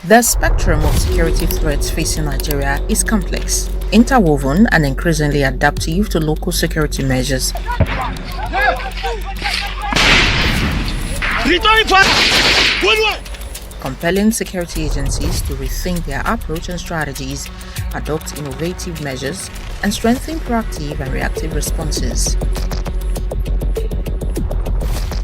The spectrum of security threats facing Nigeria is complex, interwoven, and increasingly adaptive to local security measures. Compelling security agencies to rethink their approach and strategies, adopt innovative measures, and strengthen proactive and reactive responses.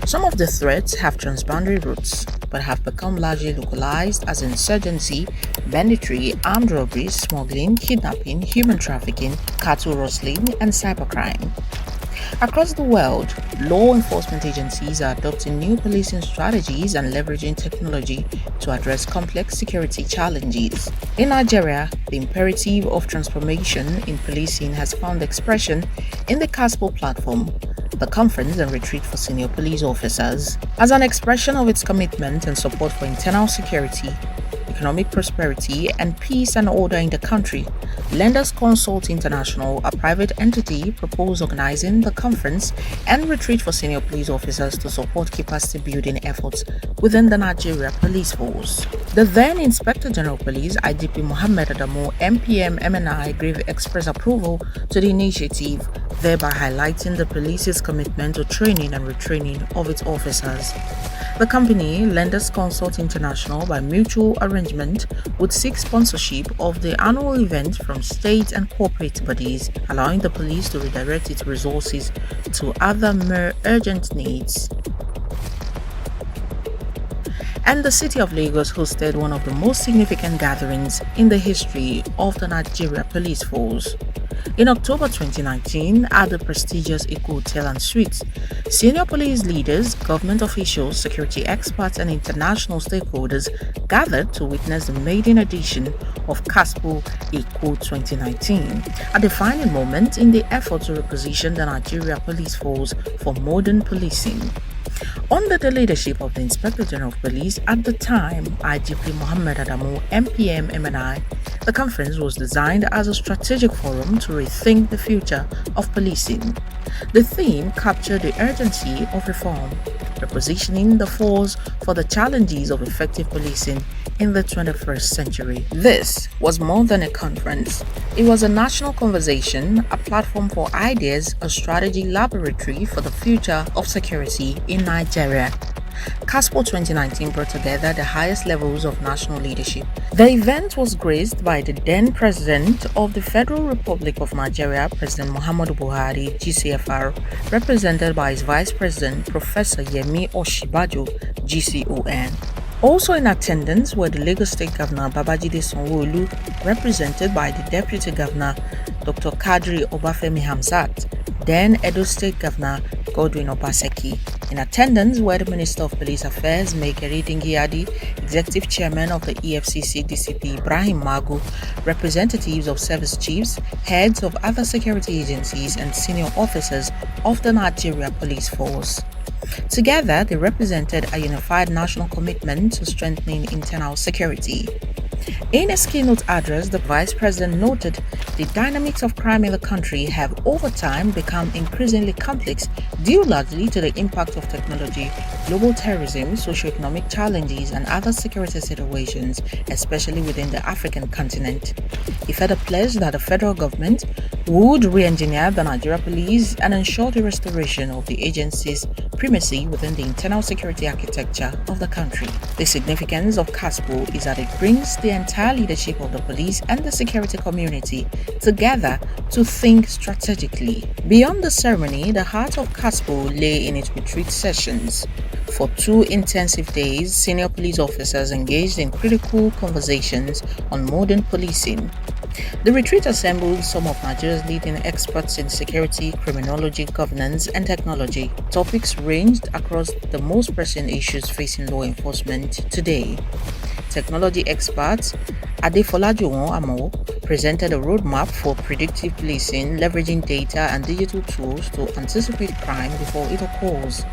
Some of the threats have transboundary roots, but have become largely localized as insurgency, banditry, armed robbery, smuggling, kidnapping, human trafficking, cattle rustling, and cybercrime. Across the world, law enforcement agencies are adopting new policing strategies and leveraging technology to address complex security challenges. In Nigeria, the imperative of transformation in policing has found expression in the CASPO platform, the Conference and Retreat for Senior Police Officers. As an expression of its commitment and support for internal security, economic prosperity, and peace and order in the country, Lenders Consult International, a private entity, proposed organizing the conference and retreat for senior police officers to support capacity building efforts within the Nigeria Police Force. The then Inspector General of Police, IGP Mohammed Adamu, MPM MNI, gave express approval to the initiative, thereby highlighting the police's commitment to training and retraining of its officers. The company, Lenders Consult International, by mutual arrangement, would seek sponsorship of the annual event from state and corporate bodies, allowing the police to redirect its resources to other more urgent needs. And the city of Lagos hosted one of the most significant gatherings in the history of the Nigeria Police Force. In October 2019, at the prestigious Eco Hotel and Suites, senior police leaders, government officials, security experts, and international stakeholders gathered to witness the maiden edition of CASPO Eco 2019, a defining moment in the effort to reposition the Nigeria Police Force for modern policing. Under the leadership of the Inspector General of Police at the time, IGP Mohammed Adamu, MPM MNI, the conference was designed as a strategic forum to rethink the future of policing. The theme captured the urgency of reform, repositioning the force for the challenges of effective policing in the 21st century. This was more than a conference. It was a national conversation, a platform for ideas, a strategy laboratory for the future of security in Nigeria. CASPO 2019 brought together the highest levels of national leadership. The event was graced by the then President of the Federal Republic of Nigeria, President Muhammadu Buhari, GCFR, represented by his Vice President, Professor Yemi Oshibajo, GCON. Also in attendance were the Lagos State Governor Babajide Sanwo-Olu, represented by the Deputy Governor Dr. Kadri Obafemi Hamzat, then Edo State Governor Godwin Obaseki. In attendance were the Minister of Police Affairs, Mekere Dingyadi, Executive Chairman of the EFCC DCP Ibrahim Magu, representatives of service chiefs, heads of other security agencies, and senior officers of the Nigeria Police Force. Together, they represented a unified national commitment to strengthening internal security. In his keynote address, the Vice President noted the dynamics of crime in the country have over time become increasingly complex due largely to the impact of technology, global terrorism, socio-economic challenges, and other security situations, especially within the African continent. He further pledged that the federal government would re-engineer the Nigeria Police and ensure the restoration of the agency's primacy within the internal security architecture of the country. The significance of CASPO is that it brings the entire leadership of the police and the security community together to think strategically. Beyond the ceremony, the heart of CASPO lay in its retreat sessions. For 2 intensive days, senior police officers engaged in critical conversations on modern policing. The retreat assembled some of Nigeria's leading experts in security, criminology, governance, and technology. Topics ranged across the most pressing issues facing law enforcement today. Technology experts Adefolajuwon Amo presented a roadmap for predictive policing, leveraging data and digital tools to anticipate crime before it occurs.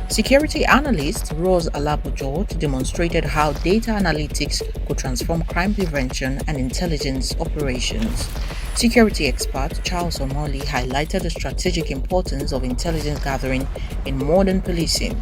Security analyst Rose Alabojo demonstrated how data analytics could transform crime prevention and intelligence operations. Security expert Charles Omoli highlighted the strategic importance of intelligence gathering in modern policing.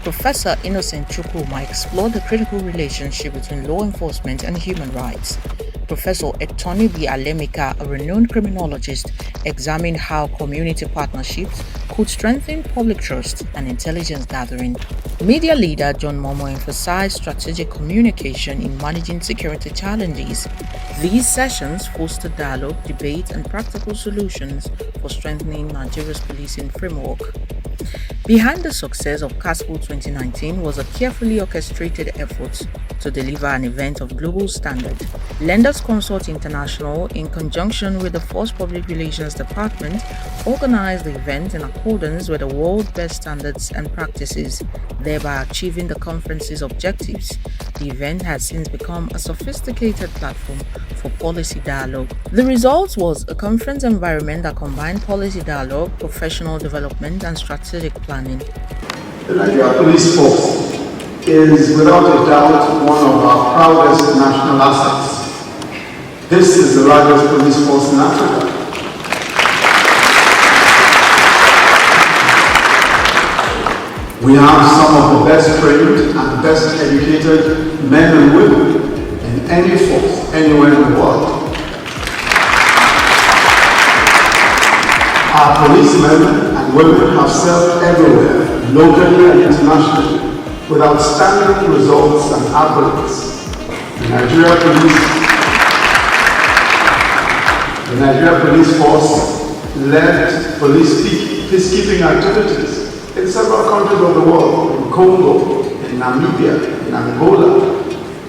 Professor Innocent Chukwuma explored the critical relationship between law enforcement and human rights. Professor Etonibi Alemika, a renowned criminologist, examined how community partnerships could strengthen public trust and intelligence gathering. Media leader John Momo emphasized strategic communication in managing security challenges. These sessions fostered dialogue, debate, and practical solutions for strengthening Nigeria's policing framework. Behind the success of CASPO 2019 was a carefully orchestrated effort to deliver an event of global standard. Lenders Consult International, in conjunction with the Force Public Relations Department, organized the event in accordance with the world's best standards and practices, thereby achieving the conference's objectives. The event has since become a sophisticated platform for policy dialogue. The result was a conference environment that combined policy dialogue, professional development, and strategic planning. The Nigeria Police Force is without a doubt one of our proudest national assets. This is the largest police force in Africa. We have some of the best trained and best educated men and women in any force, anywhere in the world. Our policemen and women have served everywhere, locally and internationally, with outstanding results and accolades. The Nigeria Police Force led police peacekeeping activities in several countries of the world, in Congo, in Namibia, in Angola,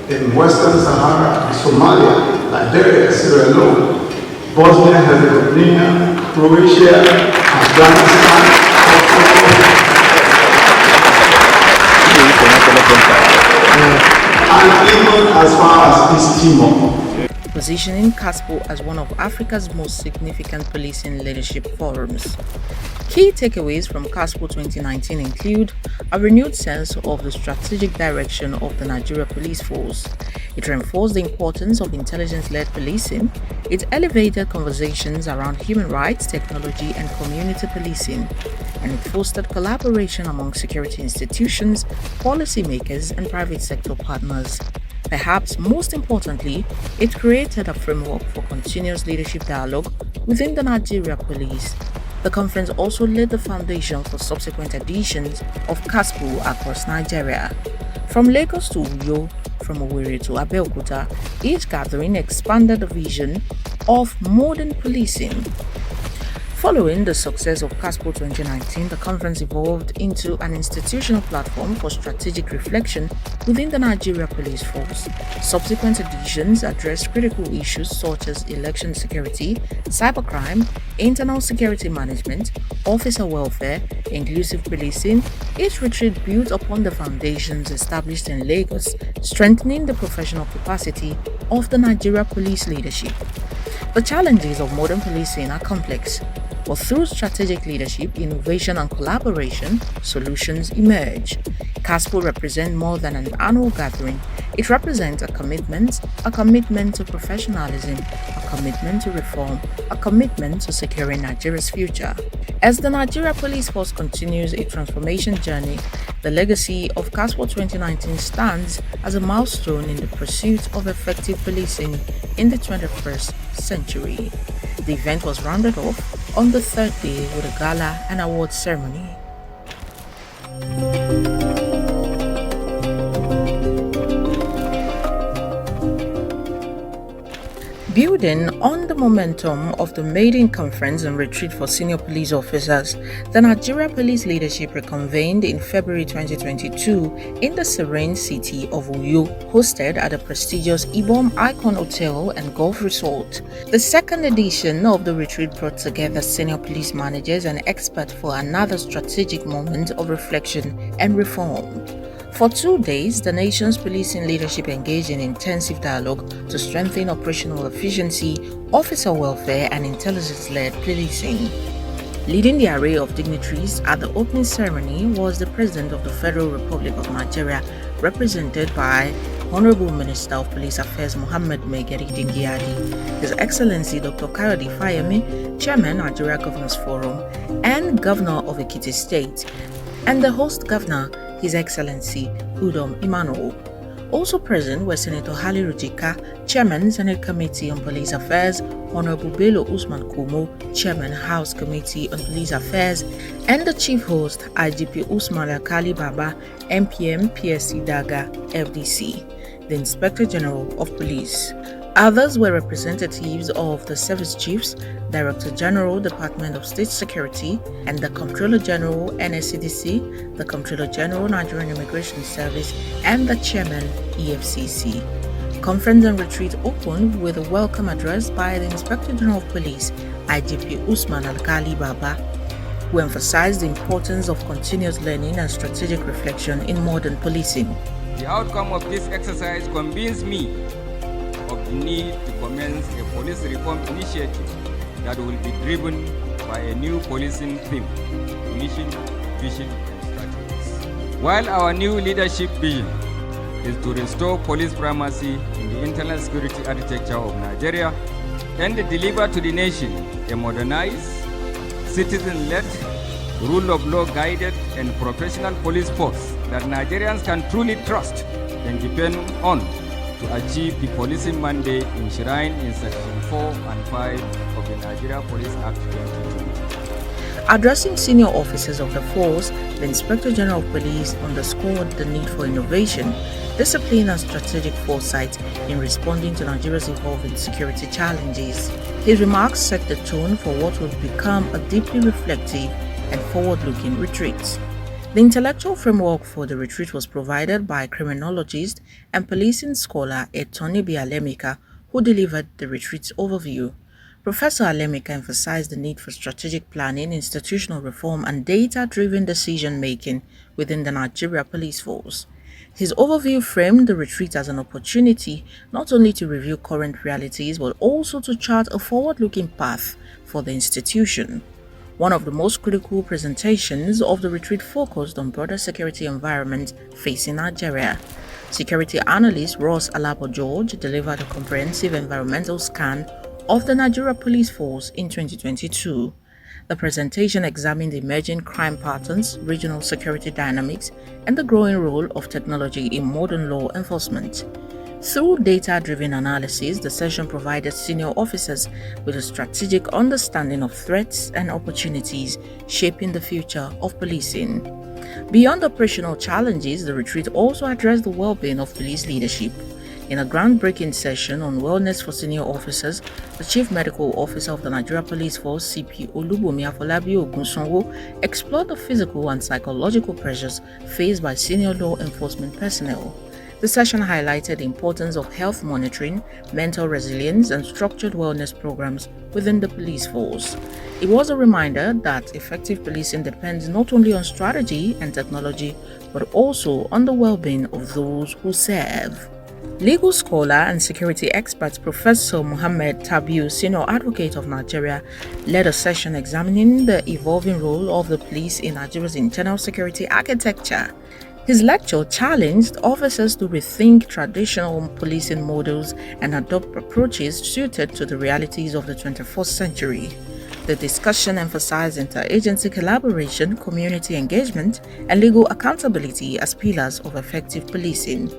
in Western Sahara, in Somalia, Liberia, Sierra Leone, Bosnia Herzegovina, Croatia, Afghanistan, and even as far as East Timor. Positioning CASPO as one of Africa's most significant policing leadership forums. Key takeaways from CASPO 2019 include a renewed sense of the strategic direction of the Nigeria Police Force. It reinforced the importance of intelligence-led policing. It elevated conversations around human rights, technology, and community policing. And it fostered collaboration among security institutions, policymakers, and private sector partners. Perhaps most importantly, it created a framework for continuous leadership dialogue within the Nigeria Police. The conference also laid the foundation for subsequent editions of CASPO across Nigeria. From Lagos to Uyo, from Owerri to Abeokuta, each gathering expanded the vision of modern policing. Following the success of CASPO 2019, the conference evolved into an institutional platform for strategic reflection within the Nigeria Police Force. Subsequent editions addressed critical issues such as election security, cybercrime, internal security management, officer welfare, inclusive policing. Each retreat built upon the foundations established in Lagos, strengthening the professional capacity of the Nigeria Police leadership. The challenges of modern policing are complex, but through strategic leadership, innovation, and collaboration, solutions emerge. CASPO represents more than an annual gathering. It represents a commitment to professionalism, a commitment to reform, a commitment to securing Nigeria's future. As the Nigeria Police Force continues its transformation journey, the legacy of CASPO 2019 stands as a milestone in the pursuit of effective policing in the 21st century. The event was rounded off on the third day with a gala and awards ceremony. Building on the momentum of the maiden conference and retreat for senior police officers, the Nigeria Police leadership reconvened in February 2022 in the serene city of Uyo, hosted at the prestigious Ibom Icon Hotel and Golf Resort. The second edition of the retreat brought together senior police managers and experts for another strategic moment of reflection and reform. For 2 days, the nation's policing leadership engaged in intensive dialogue to strengthen operational efficiency, officer welfare, and intelligence-led policing. Leading the array of dignitaries at the opening ceremony was the President of the Federal Republic of Nigeria, represented by Honorable Minister of Police Affairs Mohammed Megeri Dingyadi, His Excellency Dr. Kayode Fayemi, Chairman Nigeria Governors Forum, and Governor of Ekiti State, and the host governor, His Excellency Udom Emmanuel. Also present were Senator Hali Rujika, Chairman, Senate Committee on Police Affairs, Honorable Bello Usman Kumo, Chairman, House Committee on Police Affairs, and the Chief Host, IGP Usman Alkali Baba, MPM PSC Daga, FDC, the Inspector General of Police. Others were representatives of the Service Chiefs, Director General, Department of State Security, and the Comptroller General, NSCDC, the Comptroller General, Nigerian Immigration Service, and the Chairman, EFCC. Conference and retreat opened with a welcome address by the Inspector General of Police, IGP Usman Alkali Baba, who emphasized the importance of continuous learning and strategic reflection in modern policing. The outcome of this exercise convinced me of the need to commence a police reform initiative that will be driven by a new policing theme, mission, vision, and strategies. While our new leadership vision is to restore police primacy in the internal security architecture of Nigeria and deliver to the nation a modernized, citizen-led, rule of law guided and professional police force that Nigerians can truly trust and depend on to achieve the policing mandate enshrined in Section 4 and 5 of the Nigeria Police Act 2020. Addressing senior officers of the force, the Inspector General of Police underscored the need for innovation, discipline, and strategic foresight in responding to Nigeria's evolving security challenges. His remarks set the tone for what would become a deeply reflective and forward-looking retreat. The intellectual framework for the retreat was provided by criminologist and policing scholar Etoni Alemika, who delivered the retreat's overview. Professor Alemika emphasized the need for strategic planning, institutional reform, and data-driven decision-making within the Nigeria Police Force. His overview framed the retreat as an opportunity not only to review current realities but also to chart a forward-looking path for the institution. One of the most critical presentations of the retreat focused on broader security environment facing Nigeria. Security analyst Ross Alabo George delivered a comprehensive environmental scan of the Nigeria Police Force in 2022. The presentation examined emerging crime patterns, regional security dynamics, and the growing role of technology in modern law enforcement. Through data-driven analysis, the session provided senior officers with a strategic understanding of threats and opportunities shaping the future of policing. Beyond operational challenges, the retreat also addressed the well-being of police leadership. In a groundbreaking session on wellness for senior officers, the Chief Medical Officer of the Nigeria Police Force, CP Olubomi Afolabi Ogunsonwo, explored the physical and psychological pressures faced by senior law enforcement personnel. The session highlighted the importance of health monitoring, mental resilience, and structured wellness programs within the police force. It was a reminder that effective policing depends not only on strategy and technology, but also on the well-being of those who serve. Legal scholar and security expert Professor Muhammad Tabiu, Senior Advocate of Nigeria, led a session examining the evolving role of the police in Nigeria's internal security architecture. His lecture challenged officers to rethink traditional policing models and adopt approaches suited to the realities of the 21st century. The discussion emphasized interagency collaboration, community engagement, and legal accountability as pillars of effective policing.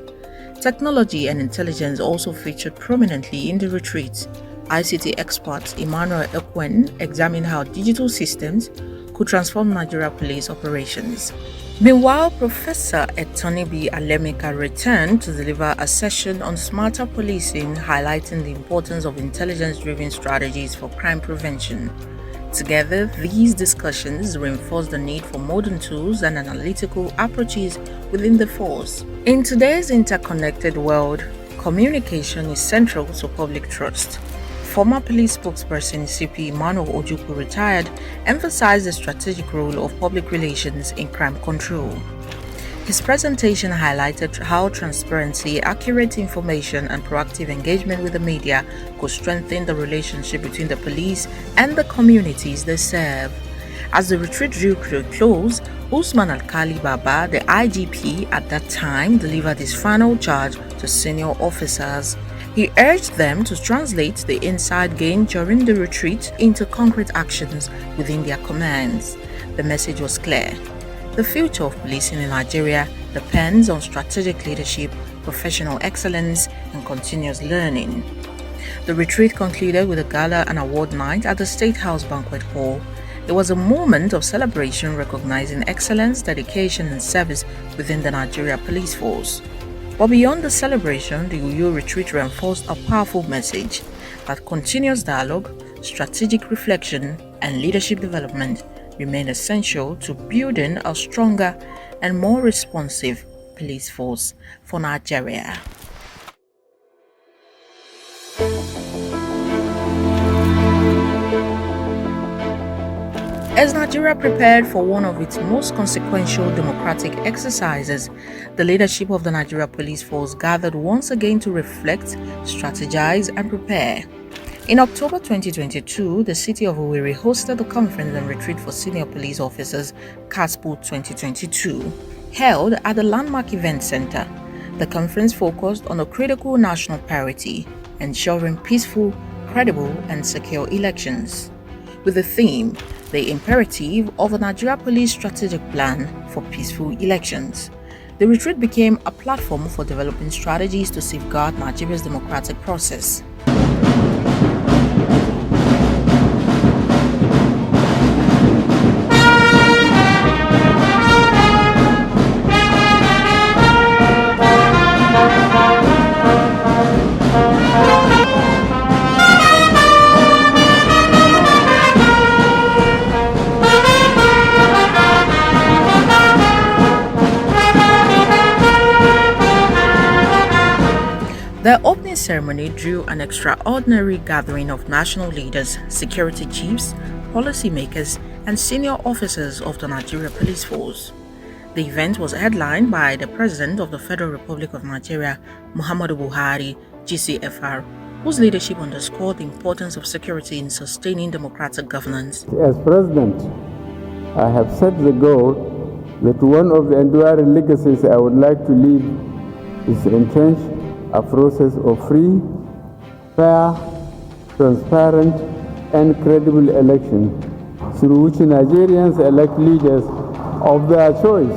Technology and intelligence also featured prominently in the retreat. ICT expert Emmanuel Ekwen examined how digital systems could transform Nigeria police operations. Meanwhile, Professor Etoni Alemika returned to deliver a session on smarter policing, highlighting the importance of intelligence-driven strategies for crime prevention. Together, these discussions reinforce the need for modern tools and analytical approaches within the force. In today's interconnected world, communication is central to public trust. Former police spokesperson CP Emmanuel Ojukwu, retired, emphasized the strategic role of public relations in crime control. His presentation highlighted how transparency, accurate information, and proactive engagement with the media could strengthen the relationship between the police and the communities they serve. As the retreat drew to a close, Usman Alkali Baba, the IGP at that time, delivered his final charge to senior officers. He urged them to translate the insight gained during the retreat into concrete actions within their commands. The message was clear. The future of policing in Nigeria depends on strategic leadership, professional excellence, and continuous learning. The retreat concluded with a gala and award night at the State House Banquet Hall. It was a moment of celebration recognizing excellence, dedication, and service within the Nigeria Police Force. But beyond the celebration, the Uyo retreat reinforced a powerful message that continuous dialogue, strategic reflection, and leadership development remain essential to building a stronger and more responsive police force for Nigeria. As Nigeria prepared for one of its most consequential democratic exercises, the leadership of the Nigeria Police Force gathered once again to reflect, strategize, and prepare. In October 2022, the city of Owerri hosted the Conference and Retreat for Senior Police Officers, CASPO 2022, held at the Landmark Event Center. The conference focused on a critical national priority, ensuring peaceful, credible, and secure elections, with the theme, the imperative of a Nigeria Police strategic plan for peaceful elections. The retreat became a platform for developing strategies to safeguard Nigeria's democratic process. The opening ceremony drew an extraordinary gathering of national leaders, security chiefs, policymakers, and senior officers of the Nigeria Police Force. The event was headlined by the President of the Federal Republic of Nigeria, Muhammadu Buhari, GCFR, whose leadership underscored the importance of security in sustaining democratic governance. As President, I have set the goal that one of the enduring legacies I would like to leave is to entrench a process of free, fair, transparent, and credible election through which Nigerians elect leaders of their choice.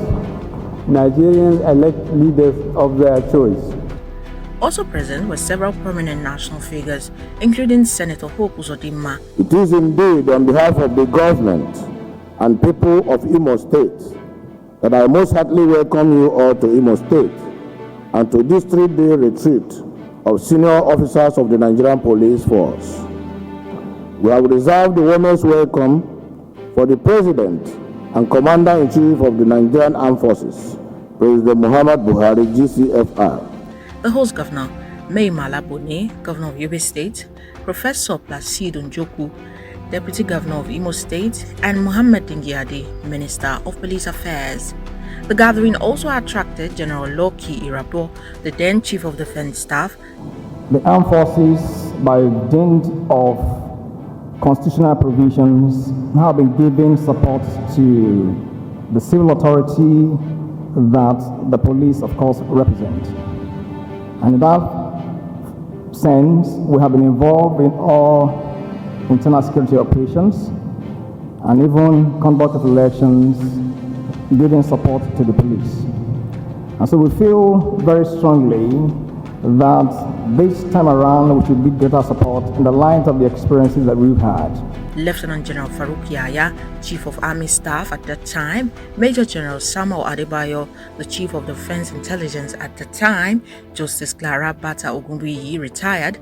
Nigerians elect leaders of their choice. Also present were several prominent national figures, including Senator Hope Uzodinma. It is indeed on behalf of the government and people of Imo State that I most heartily welcome you all to Imo State and to this 3-day retreat of senior officers of the Nigerian Police Force. We have reserved the warmest welcome for the President and Commander-in-Chief of the Nigerian Armed Forces, President Muhammad Buhari, GCFR. The host governor, Mai Mala Bone, governor of Yobe State, Professor Placido Njoku, Deputy Governor of Imo State, and Mohammed Dingyadi, Minister of Police Affairs. The gathering also attracted General Loki Irabo, the then Chief of Defense Staff. The armed forces, by dint of constitutional provisions, have been giving support to the civil authority that the police, of course, represent. And in that sense, we have been involved in all internal security operations and even conduct of elections, giving support to the police. And so we feel very strongly that this time around we should give greater support in the light of the experiences that we've had. Lieutenant General Farouk Yaya, Chief of Army Staff at that time, Major General Samuel Adebayo, the Chief of Defense Intelligence at the time, Justice Clara Bata Ogunbiyi, retired,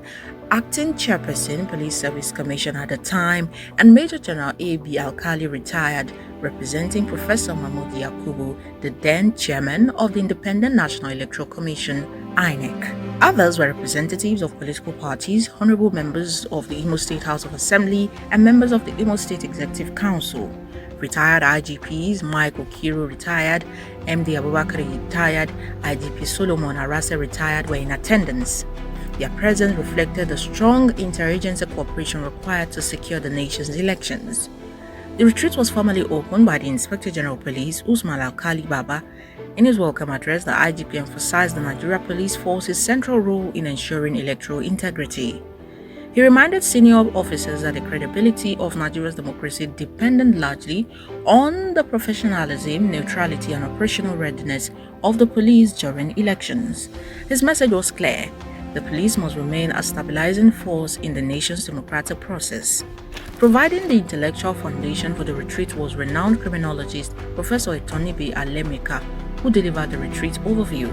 Acting Chairperson, Police Service Commission at the time, and Major General A.B. Alkali, retired, representing Professor Mahmoud Yakubu, the then Chairman of the Independent National Electoral Commission, INEC. Others were representatives of political parties, honorable members of the Imo State House of Assembly, and members of the Imo State Executive Council. Retired IGPs, Mike Okiro, retired, MD Abubakar, retired, IGP Solomon Arase, retired, were in attendance. Their presence reflected the strong interagency cooperation required to secure the nation's elections. The retreat was formally opened by the Inspector General of Police, Usman Alkali Baba. In his welcome address, the IGP emphasized the Nigeria Police Force's central role in ensuring electoral integrity. He reminded senior officers that the credibility of Nigeria's democracy depended largely on the professionalism, neutrality, and operational readiness of the police during elections. His message was clear: the police must remain a stabilizing force in the nation's democratic process. Providing the intellectual foundation for the retreat was renowned criminologist Professor Etonibi Alemeka, who delivered the retreat overview.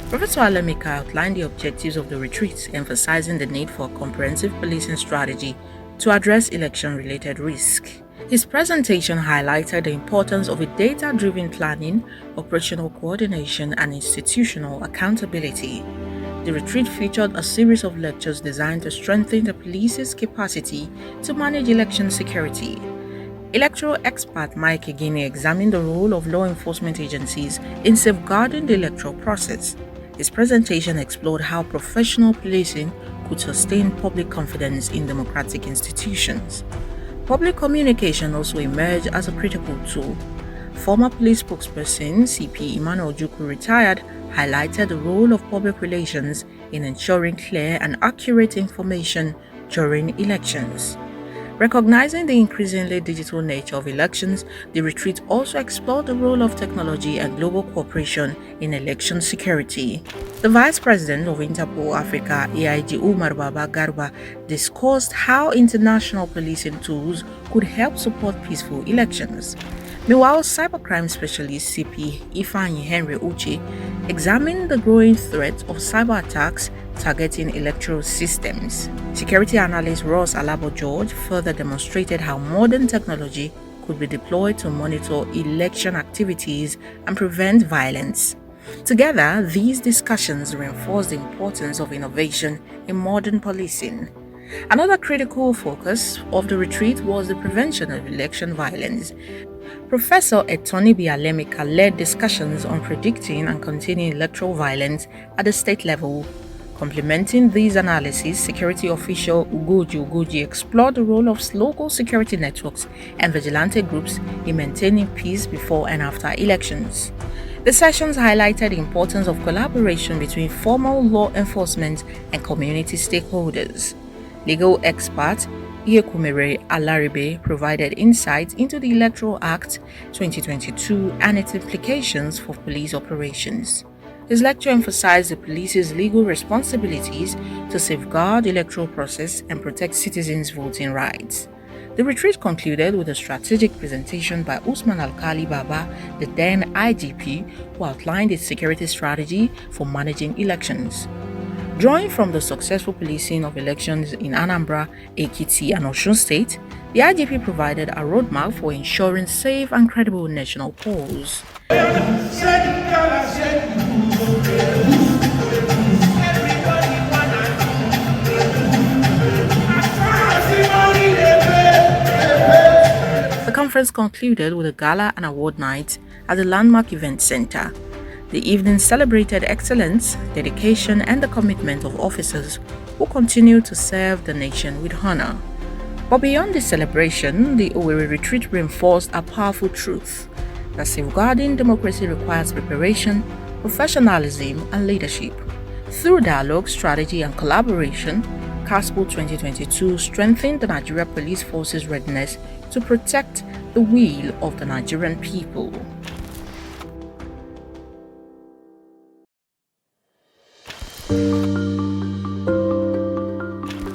Professor Alemeka outlined the objectives of the retreat, emphasizing the need for a comprehensive policing strategy to address election-related risk. His presentation highlighted the importance of a data-driven planning, operational coordination, and institutional accountability. The retreat featured a series of lectures designed to strengthen the police's capacity to manage election security. Electoral expert Mike Egini examined the role of law enforcement agencies in safeguarding the electoral process. His presentation explored how professional policing could sustain public confidence in democratic institutions. Public communication also emerged as a critical tool. Former police spokesperson CP Emmanuel Juku, retired, highlighted the role of public relations in ensuring clear and accurate information during elections. Recognizing the increasingly digital nature of elections, the retreat also explored the role of technology and global cooperation in election security. The Vice President of Interpol Africa, AIG Umar Baba Garba, discussed how international policing tools could help support peaceful elections. Meanwhile, cybercrime specialist CP Ifeanyi Henry Uche examined the growing threat of cyber attacks targeting electoral systems. Security analyst Ross Alabo George further demonstrated how modern technology could be deployed to monitor election activities and prevent violence. Together, these discussions reinforce the importance of innovation in modern policing. Another critical focus of the retreat was the prevention of election violence. Professor Etonibi Alemeka led discussions on predicting and containing electoral violence at the state level. Complementing these analyses, security official Ugoji explored the role of local security networks and vigilante groups in maintaining peace before and after elections. The sessions highlighted the importance of collaboration between formal law enforcement and community stakeholders. Legal expert Iyekumere Alaribe provided insights into the Electoral Act 2022 and its implications for police operations. His lecture emphasized the police's legal responsibilities to safeguard the electoral process and protect citizens' voting rights. The retreat concluded with a strategic presentation by Usman Alkali Baba, the then IGP, who outlined its security strategy for managing elections. Drawing from the successful policing of elections in Anambra, Ekiti, and Osun State, the IGP provided a roadmap for ensuring safe and credible national polls. The conference concluded with a gala and award night at the Landmark Event Center. The evening celebrated excellence, dedication, and the commitment of officers who continue to serve the nation with honor. But beyond the celebration, the Owerri retreat reinforced a powerful truth that safeguarding democracy requires preparation, professionalism, and leadership. Through dialogue, strategy, and collaboration, CASPO 2022 strengthened the Nigeria Police Force's readiness to protect the will of the Nigerian people.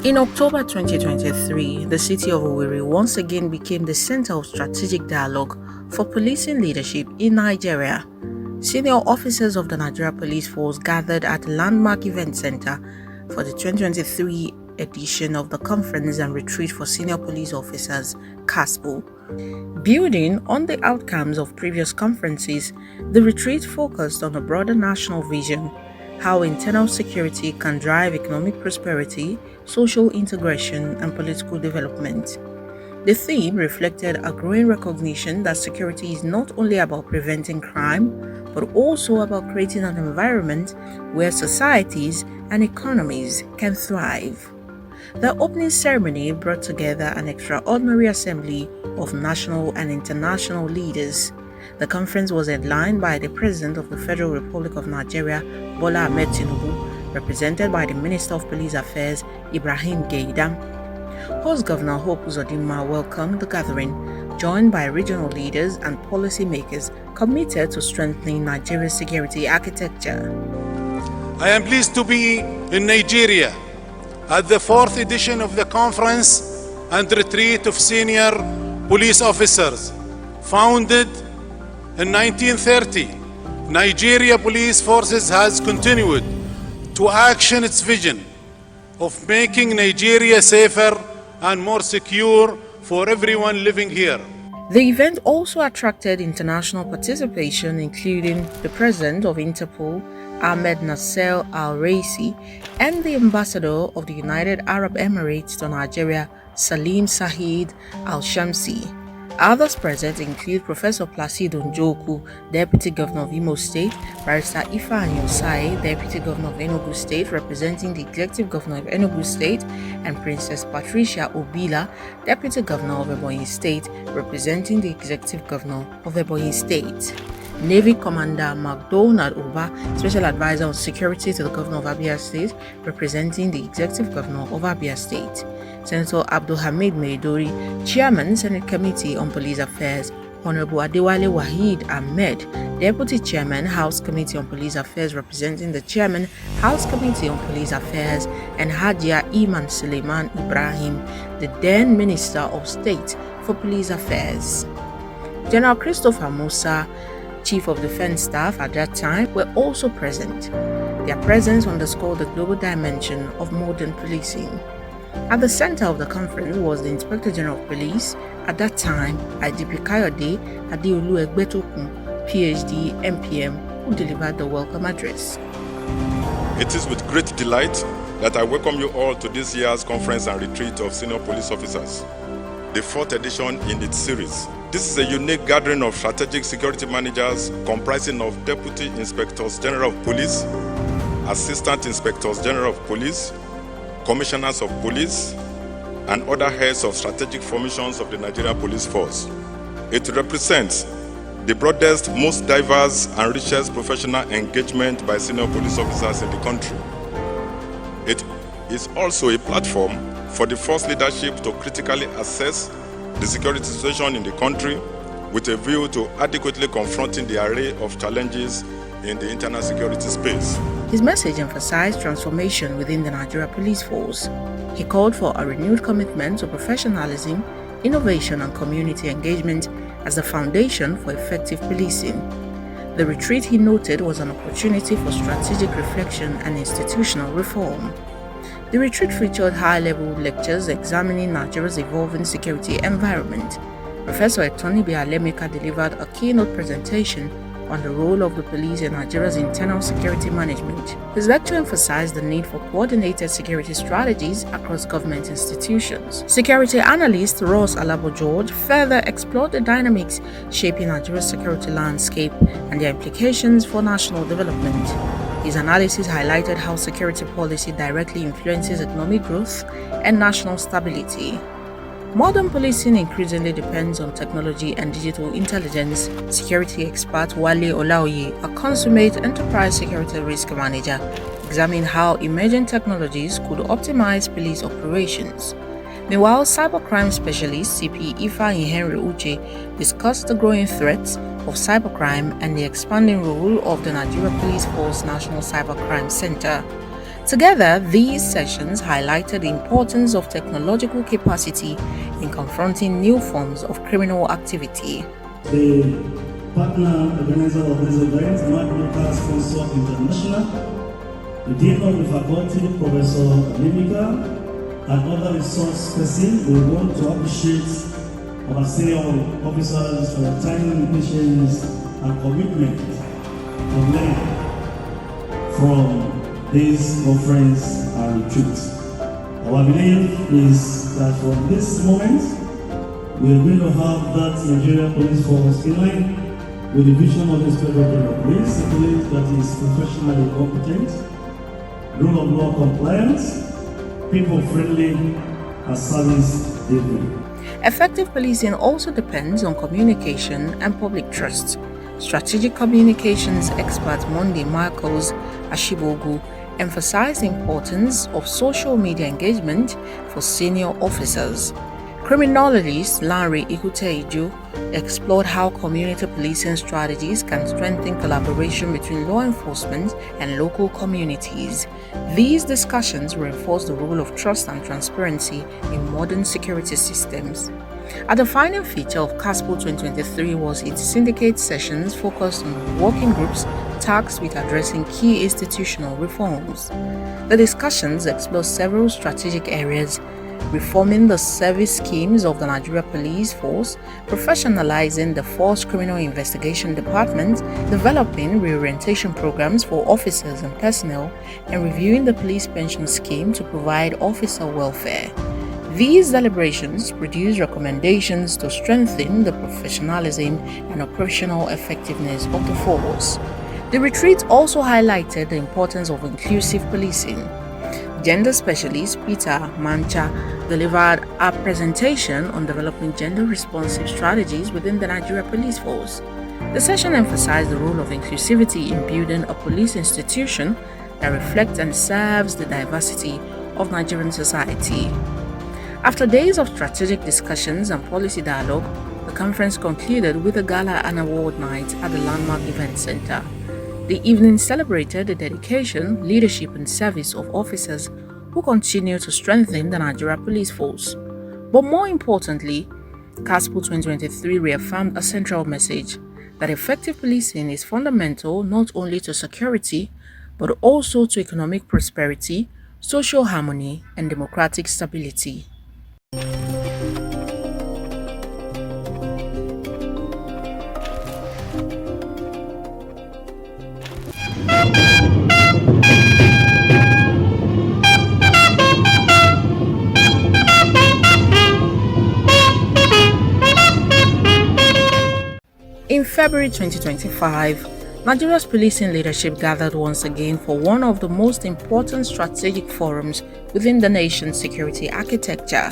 In October 2023, the city of Owerri once again became the center of strategic dialogue for policing leadership in Nigeria. Senior officers of the Nigeria Police Force gathered at the Landmark Event Center for the 2023 edition of the Conference and Retreat for Senior Police Officers, CASPO. Building on the outcomes of previous conferences, the retreat focused on a broader national vision: how internal security can drive economic prosperity, social integration, and political development. The theme reflected a growing recognition that security is not only about preventing crime, but also about creating an environment where societies and economies can thrive. The opening ceremony brought together an extraordinary assembly of national and international leaders. The conference was headlined by the President of the Federal Republic of Nigeria, Bola Ahmed Tinubu, represented by the Minister of Police Affairs, Ibrahim Gaidam. Host Governor Hope Uzodinma welcomed the gathering, joined by regional leaders and policymakers committed to strengthening Nigeria's security architecture. I am pleased to be in Nigeria at the fourth edition of the Conference and Retreat of Senior Police Officers. Founded in 1930, Nigeria Police Forces has continued to action its vision of making Nigeria safer and more secure for everyone living here. The event also attracted international participation, including the President of Interpol, Ahmed Nasser Al-Raisi, and the Ambassador of the United Arab Emirates to Nigeria, Salim Saeed Al-Shamsi. Others present include Professor Placido Njoku, Deputy Governor of Imo State, Barrister Ifeanyi Osai, Deputy Governor of Enugu State, representing the Executive Governor of Enugu State, and Princess Patricia Obila, Deputy Governor of Ebonyi State, representing the Executive Governor of Ebonyi State. Navy Commander McDonald Uba, Special Advisor on Security to the Governor of Abia State, representing the Executive Governor of Abia State. Senator Abdulhamid Maidori, Chairman, Senate Committee on Police Affairs, Honorable Adewale Wahid Ahmed, Deputy Chairman, House Committee on Police Affairs, representing the Chairman, House Committee on Police Affairs, and Hajia Iman Suleiman Ibrahim, the then Minister of State for Police Affairs. General Christopher Musa, Chief of Defense Staff at that time, were also present. Their presence underscored the global dimension of modern policing. At the center of the conference was the Inspector General of Police, at that time IGP Kayode Adeolu Egbetokun, PhD, MPM, who delivered the welcome address. It is with great delight that I welcome you all to this year's Conference and Retreat of Senior Police Officers, the fourth edition in its series. This is a unique gathering of strategic security managers comprising of Deputy Inspectors General of Police, Assistant Inspectors General of Police, Commissioners of Police, and other heads of strategic formations of the Nigerian Police Force. It represents the broadest, most diverse, and richest professional engagement by senior police officers in the country. It is also a platform for the force leadership to critically assess the security situation in the country with a view to adequately confronting the array of challenges in the internal security space. His message emphasized transformation within the Nigeria Police Force. He called for a renewed commitment to professionalism, innovation, and community engagement as the foundation for effective policing. The retreat, he noted, was an opportunity for strategic reflection and institutional reform. The retreat featured high-level lectures examining Nigeria's evolving security environment. Professor Etonibi Alemeka delivered a keynote presentation on the role of the police in Nigeria's internal security management. His lecture emphasized the need for coordinated security strategies across government institutions. Security analyst Ross Alabo George further explored the dynamics shaping Nigeria's security landscape and their implications for national development. His analysis highlighted how security policy directly influences economic growth and national stability. Modern policing increasingly depends on technology and digital intelligence. Security expert Wale Olaoye, a consummate enterprise security risk manager, examined how emerging technologies could optimize police operations. Meanwhile, cybercrime specialist CP Ifeanyi Henry Uche discussed the growing threats of cybercrime and the expanding role of the Nigeria Police Force National Cybercrime Center. Together, these sessions highlighted the importance of technological capacity in confronting new forms of criminal activity. The partner organizer of this event, Magnica Sponsor International, the Dean of the Faculty, Professor Alemeka, and other resource persons, we want to appreciate our senior officers for their time, patience, and commitment to learn from this conference and retreat. Our belief is that from this moment, we are going to have that Nigeria Police Force in line with the vision of the Inspector General of Police, a police that is professionally competent, rule of law compliant, people-friendly, and service-driven. Effective policing also depends on communication and public trust. Strategic communications expert Monday Michaels Ashibogu emphasized the importance of social media engagement for senior officers. Criminologist Larry Ikuteiju explored how community policing strategies can strengthen collaboration between law enforcement and local communities. These discussions reinforce the role of trust and transparency in modern security systems. A defining feature of CASPO 2023 was its syndicate sessions focused on working groups tasked with addressing key institutional reforms. The discussions explored several strategic areas: reforming the service schemes of the Nigeria Police Force, professionalizing the Force Criminal Investigation Department, developing reorientation programs for officers and personnel, and reviewing the police pension scheme to provide officer welfare. These deliberations produced recommendations to strengthen the professionalism and operational effectiveness of the force. The retreat also highlighted the importance of inclusive policing. Gender specialist Peter Mancha delivered a presentation on developing gender-responsive strategies within the Nigeria Police Force. The session emphasized the role of inclusivity in building a police institution that reflects and serves the diversity of Nigerian society. After days of strategic discussions and policy dialogue, the conference concluded with a gala and award night at the Landmark Event Center. The evening celebrated the dedication, leadership, and service of officers who continue to strengthen the Nigeria Police Force. But more importantly, CASPO 2023 reaffirmed a central message that effective policing is fundamental not only to security, but also to economic prosperity, social harmony, and democratic stability. In February 2025, Nigeria's policing leadership gathered once again for one of the most important strategic forums within the nation's security architecture.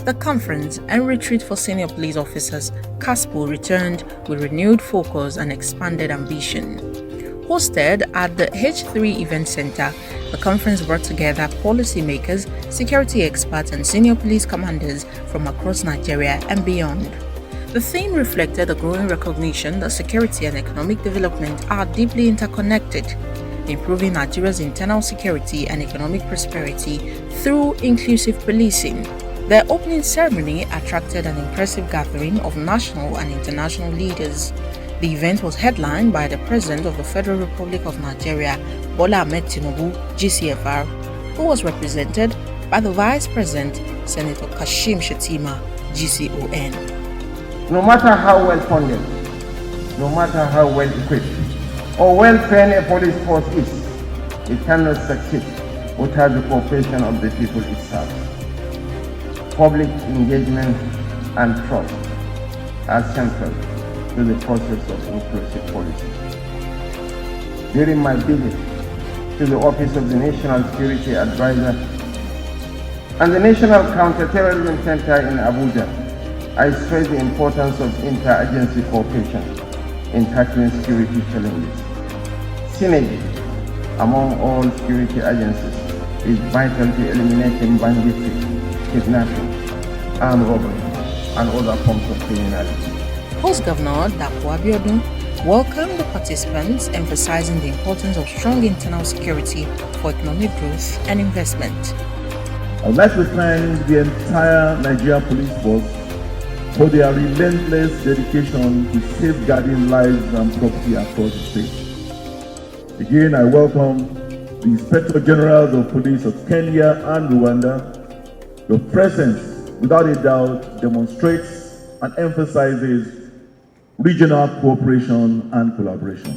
The Conference and Retreat for Senior Police Officers, CASPO, returned with renewed focus and expanded ambition. Hosted at the H3 Event Center, the conference brought together policymakers, security experts, and senior police commanders from across Nigeria and beyond. The theme reflected a growing recognition that security and economic development are deeply interconnected, improving Nigeria's internal security and economic prosperity through inclusive policing. The opening ceremony attracted an impressive gathering of national and international leaders. The event was headlined by the President of the Federal Republic of Nigeria, Bola Ahmed Tinubu, GCFR, who was represented by the Vice President, Senator Kashim Shettima, GCON. No matter how well funded, no matter how well equipped, or well trained a police force is, it cannot succeed without the cooperation of the people itself. Public engagement and trust are central to the process of inclusive policy. During my visit to the Office of the National Security Advisor and the National Counterterrorism Center in Abuja, I stress the importance of interagency cooperation in tackling security challenges. Synergy among all security agencies is vital to eliminating banditry, kidnapping, armed robbery, and other forms of criminality. Host Governor Dapo Abiodun welcomed the participants, emphasizing the importance of strong internal security for economic growth and investment. I would like to thank the entire Nigeria Police Force for their relentless dedication to safeguarding lives and property across the state. Again, I welcome the Inspector Generals of Police of Kenya and Rwanda. Your presence, without a doubt, demonstrates and emphasizes regional cooperation and collaboration.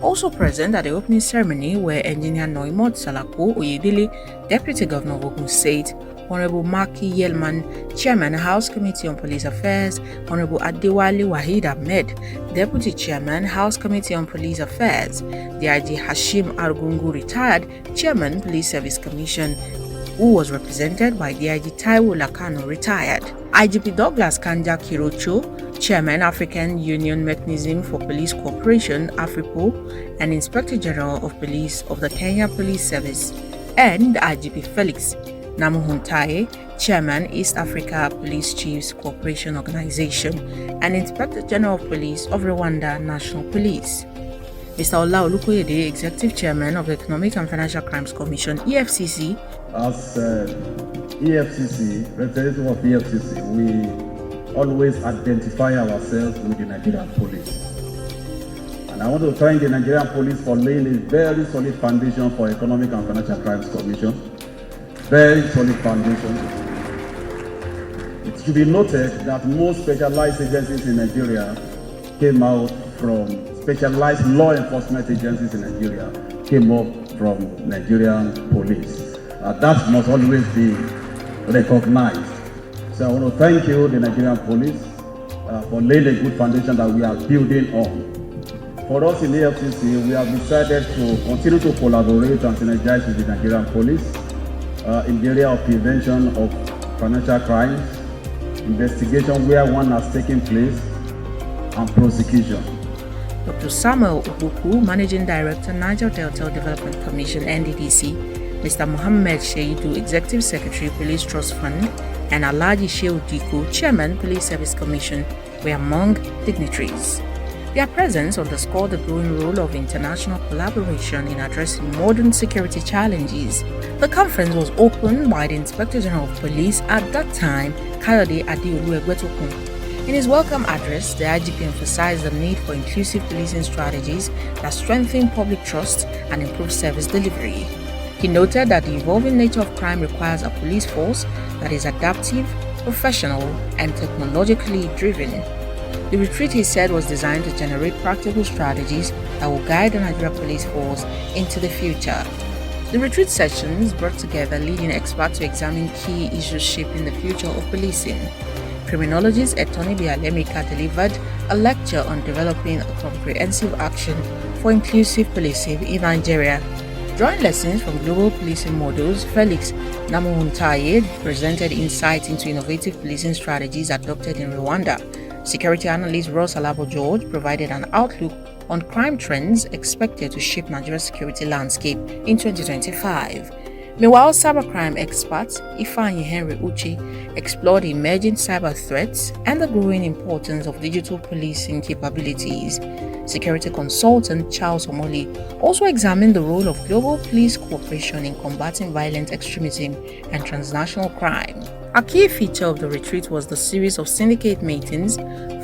Also present at the opening ceremony were Engineer Noimot Salako Oyedele, Deputy Governor of Ogun State, Honorable Maki Yelman, Chairman, House Committee on Police Affairs, Honorable Adewale Wahid Ahmed, Deputy Chairman, House Committee on Police Affairs, DIG Hashim Argungu, retired Chairman, Police Service Commission, who was represented by DIG Taiwo Lakano, retired, IGP Douglas Kanja Kirocho, Chairman, African Union Mechanism for Police Cooperation, AFRIPO, and Inspector General of Police of the Kenya Police Service, and IGP Felix Namuhuntaye, Chairman, East Africa Police Chiefs Cooperation Organization, and Inspector General of Police of Rwanda National Police. Mr. Ola Olukoyede, Executive Chairman of the Economic and Financial Crimes Commission, EFCC. As EFCC, representative of EFCC, we always identify ourselves with the Nigerian police. And I want to thank the Nigerian police for laying a very solid foundation for Economic and Financial Crimes Commission. Very solid foundation. It should be noted that most specialized agencies in Nigeria came out from specialized law enforcement agencies in Nigeria came up from Nigerian police. That must always be recognized. So I want to thank you, the Nigerian police, for laying a good foundation that we are building on. For us in AFCC, we have decided to continue to collaborate and synergize with the Nigerian police in the area of prevention of financial crimes, investigation where one has taken place, and prosecution. Dr. Samuel Ubuku, Managing Director, Niger Delta Development Commission, NDDC, Mr. Mohammed Sheidu, Executive Secretary, Police Trust Fund, and Alhaji Shehu Diko, Chairman, Police Service Commission, were among dignitaries. Their presence underscored the growing role of international collaboration in addressing modern security challenges. The conference was opened by the Inspector General of Police at that time, Kayode Adeolu Egbetokun. In his welcome address, the IGP emphasized the need for inclusive policing strategies that strengthen public trust and improve service delivery. He noted that the evolving nature of crime requires a police force that is adaptive, professional, and technologically driven. The retreat, he said, was designed to generate practical strategies that will guide the Nigeria Police Force into the future. The retreat sessions brought together leading experts to examine key issues shaping the future of policing. Criminologist Etoni Bialemika delivered a lecture on developing a comprehensive action for inclusive policing in Nigeria. Drawing lessons from global policing models, Felix Namuhuntaye presented insights into innovative policing strategies adopted in Rwanda. Security analyst Ross Alabo George provided an outlook on crime trends expected to shape Nigeria's security landscape in 2025. Meanwhile, cybercrime expert Ifeanyi Henry Uche explored emerging cyber threats and the growing importance of digital policing capabilities. Security consultant Charles Omoli also examined the role of global police cooperation in combating violent extremism and transnational crime. A key feature of the retreat was the series of syndicate meetings,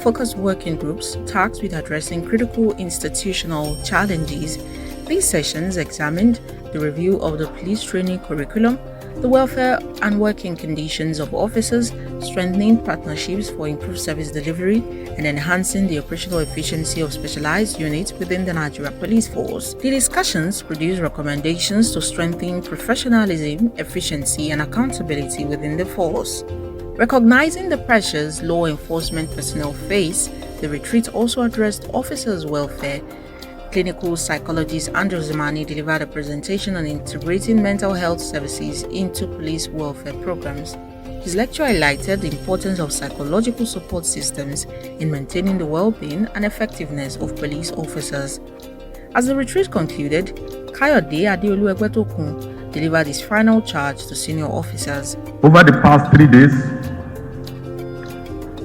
focused working groups tasked with addressing critical institutional challenges. These sessions examined the review of the police training curriculum, the welfare and working conditions of officers, strengthening partnerships for improved service delivery, and enhancing the operational efficiency of specialized units within the Nigeria Police Force. The discussions produced recommendations to strengthen professionalism, efficiency, and accountability within the force. Recognizing the pressures law enforcement personnel face, the retreat also addressed officers' welfare. Clinical psychologist Andrew Zimani delivered a presentation on integrating mental health services into police welfare programs. His lecture highlighted the importance of psychological support systems in maintaining the well-being and effectiveness of police officers. As the retreat concluded, Kayode Adeolu Egbetokun delivered his final charge to senior officers. Over the past 3 days,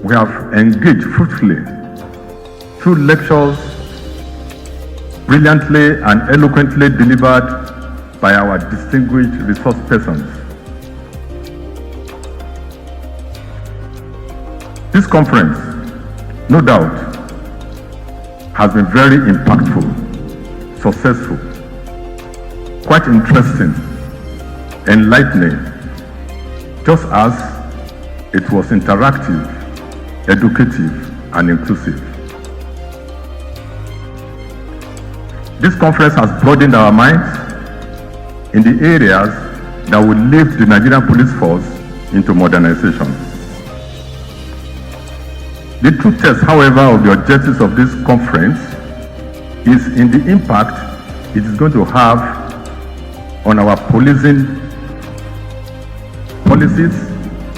we have engaged fruitfully through lectures brilliantly and eloquently delivered by our distinguished resource persons. This conference, no doubt, has been very impactful, successful, quite interesting, enlightening, just as it was interactive, educative, and inclusive. This conference has broadened our minds in the areas that will lift the Nigerian police force into modernization. The true test, however, of the objectives of this conference is in the impact it is going to have on our policing policies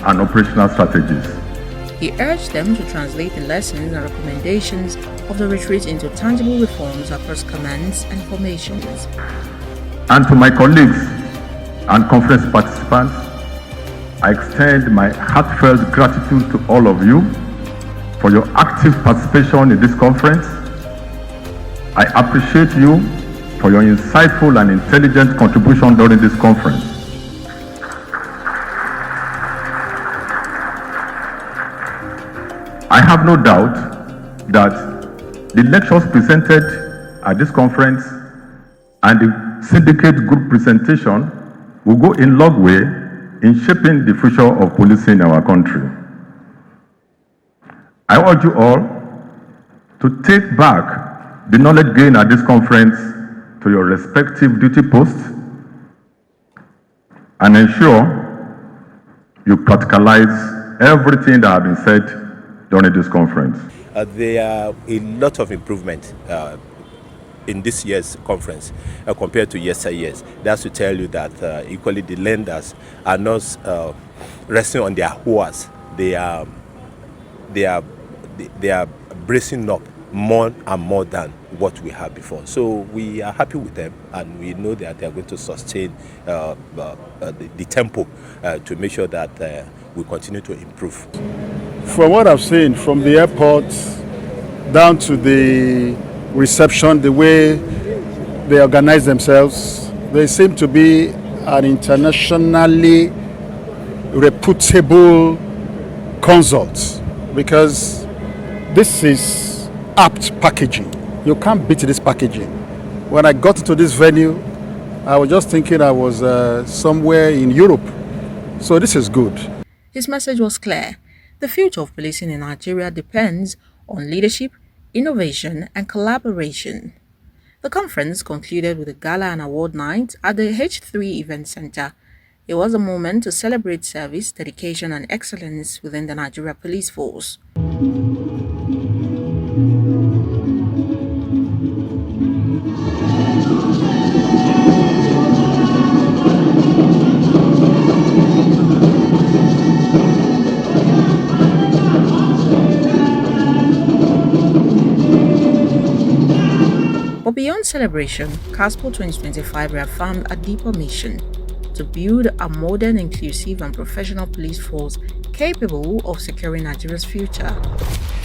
and operational strategies. He urged them to translate the lessons and recommendations of the retreat into tangible reforms across commands and formations. And to my colleagues and conference participants, I extend my heartfelt gratitude to all of you for your active participation in this conference. I appreciate you for your insightful and intelligent contribution during this conference. I have no doubt that the lectures presented at this conference and the syndicate group presentation will go a long way in shaping the future of policing in our country. I urge you all to take back the knowledge gained at this conference to your respective duty posts and ensure you practicalize everything that has been said during this conference. There are a lot of improvement in this year's conference compared to yesteryears. That's to tell you that equally the lenders are not resting on their horse. They are bracing up more and more than what we had before. So we are happy with them, and we know that they are going to sustain the tempo to make sure that we continue to improve. From what I've seen, from the airport down to the reception, the way they organize themselves, they seem to be an internationally reputable consult, because this is apt packaging. You can't beat this packaging. When I got to this venue, I was just thinking I was somewhere in Europe. So this is good. His message was clear. The future of policing in Nigeria depends on leadership, innovation, and collaboration. The conference concluded with a gala and award night at the H3 Event Center. It was a moment to celebrate service, dedication, and excellence within the Nigeria Police Force. But beyond celebration, CASPO 2025 reaffirmed a deeper mission: to build a modern, inclusive, and professional police force capable of securing Nigeria's future.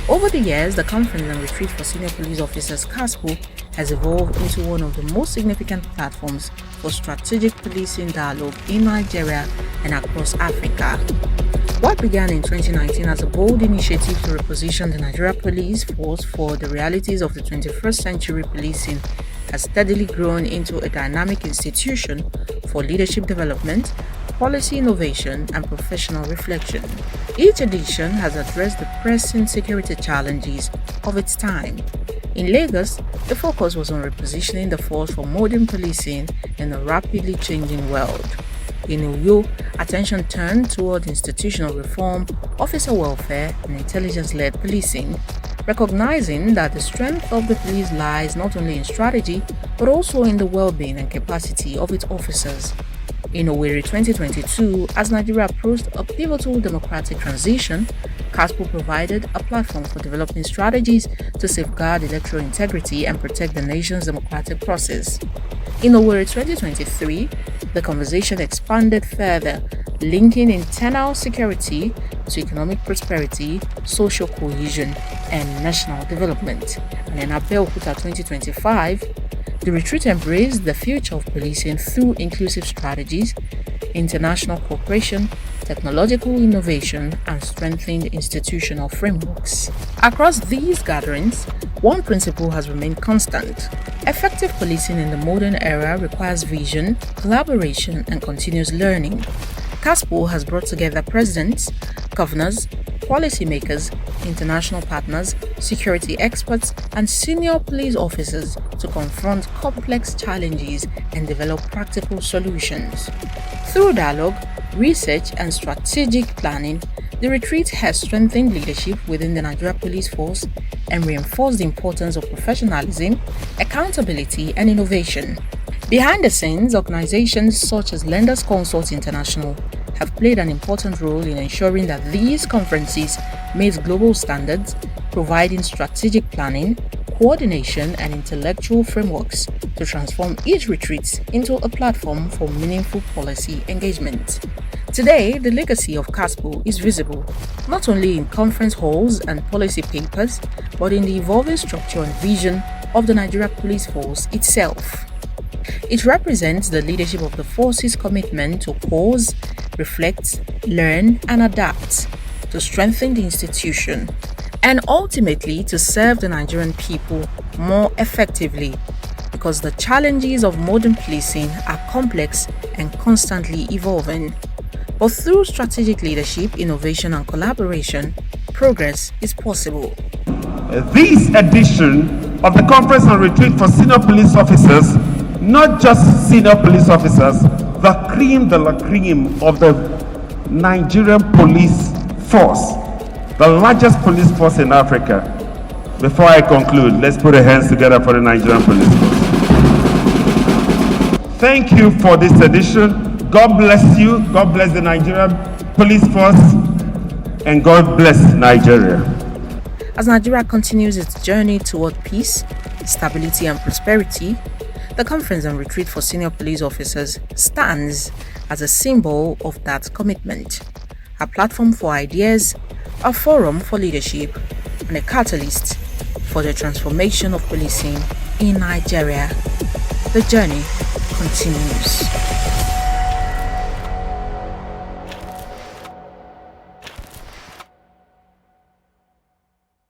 Over the years, the Conference and Retreat for Senior Police Officers CASPO has evolved into one of the most significant platforms for strategic policing dialogue in Nigeria and across Africa. What began in 2019 as a bold initiative to reposition the Nigeria Police Force for the realities of the 21st century policing has steadily grown into a dynamic institution for leadership development, policy innovation, and professional reflection. Each edition has addressed the pressing security challenges of its time. In Lagos, the focus was on repositioning the force for modern policing in a rapidly changing world. In Uyo, attention turned toward institutional reform, officer welfare, and intelligence-led policing, recognizing that the strength of the police lies not only in strategy, but also in the well-being and capacity of its officers. In Owerri 2022, as Nigeria approached a pivotal democratic transition, CASPO provided a platform for developing strategies to safeguard electoral integrity and protect the nation's democratic process. In Owerri 2023, the conversation expanded further, linking internal security to economic prosperity, social cohesion, and national development. And in Abeokuta 2025, the retreat embraced the future of policing through inclusive strategies, international cooperation, technological innovation, and strengthened institutional frameworks. Across these gatherings, one principle has remained constant. Effective policing in the modern era requires vision, collaboration, and continuous learning. CASPO has brought together presidents, governors, policymakers, international partners, security experts, and senior police officers to confront complex challenges and develop practical solutions. Through dialogue, research, and strategic planning, the retreat has strengthened leadership within the Nigeria Police Force and reinforced the importance of professionalism, accountability, and innovation. Behind the scenes, organizations such as Lenders Consult International have played an important role in ensuring that these conferences meet global standards, providing strategic planning, coordination, and intellectual frameworks to transform each retreat into a platform for meaningful policy engagement. Today, the legacy of CASPO is visible not only in conference halls and policy papers, but in the evolving structure and vision of the Nigeria Police Force itself. It represents the leadership of the force's commitment to pause, reflect, learn, and adapt to strengthen the institution and ultimately to serve the Nigerian people more effectively, because the challenges of modern policing are complex and constantly evolving. But through strategic leadership, innovation, and collaboration, progress is possible. This edition of the Conference on Retreat for Senior Police Officers, not just senior police officers, the cream de la cream of the Nigerian police force, the largest police force in Africa. Before I conclude, let's put our hands together for the Nigerian police force. Thank you for this edition. God bless you. God bless the Nigerian police force. And God bless Nigeria. As Nigeria continues its journey toward peace, stability, and prosperity, the Conference on Retreat for Senior Police Officers stands as a symbol of that commitment, a platform for ideas, a forum for leadership, and a catalyst for the transformation of policing in Nigeria. The journey continues.